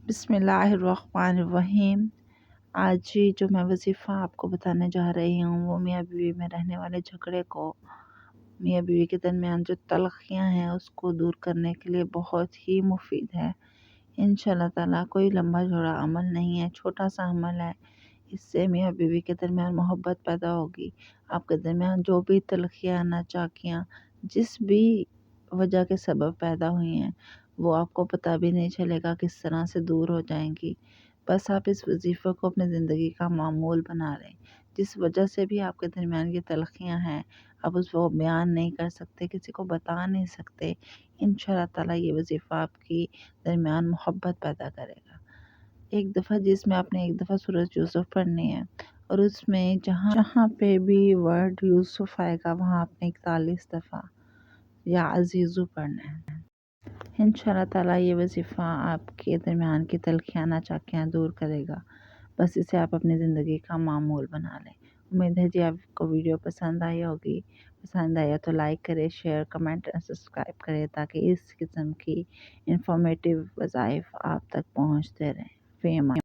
بسم اللہ الرحمن الرحیم۔ آج جو میں وظیفہ آپ کو بتانے جا رہی ہوں وہ میاں بیوی میں رہنے والے جھگڑے کو، میاں بیوی کے درمیان جو تلخیاں ہیں اس کو دور کرنے کے لیے بہت ہی مفید ہے۔ انشاءاللہ تعالیٰ کوئی لمبا چوڑا عمل نہیں ہے، چھوٹا سا عمل ہے۔ اس سے میاں بیوی کے درمیان محبت پیدا ہوگی۔ آپ کے درمیان جو بھی تلخیاں، ناچاکیاں جس بھی وجہ کے سبب پیدا ہوئی ہیں وہ آپ کو پتہ بھی نہیں چلے گا کس طرح سے دور ہو جائیں گی۔ بس آپ اس وظیفے کو اپنی زندگی کا معمول بنا لیں۔ جس وجہ سے بھی آپ کے درمیان یہ تلخیاں ہیں، آپ اس کو بیان نہیں کر سکتے، کسی کو بتا نہیں سکتے، انشاءاللہ تعالیٰ یہ وظیفہ آپ کی درمیان محبت پیدا کرے گا۔ ایک دفعہ ایک دفعہ سورۃ یوسف پڑھنی ہے، اور اس میں جہاں پہ بھی ورڈ یوسف آئے گا وہاں آپ نے 41 دفعہ یا عزیزو پڑھنا ہے۔ انشاءاللہ تعالیٰ یہ وظیفہ آپ کے درمیان کی تلخیاں، ناچاکیاں دور کرے گا۔ بس اسے آپ اپنی زندگی کا معمول بنا لیں۔ امید ہے جی آپ کو ویڈیو پسند آئی ہوگی۔ پسند آیا تو لائک کرے، شیئر، کمنٹ اور سبسکرائب کرے تاکہ اس قسم کی انفارمیٹیو وظائف آپ تک پہنچتے رہیں۔ فی امان۔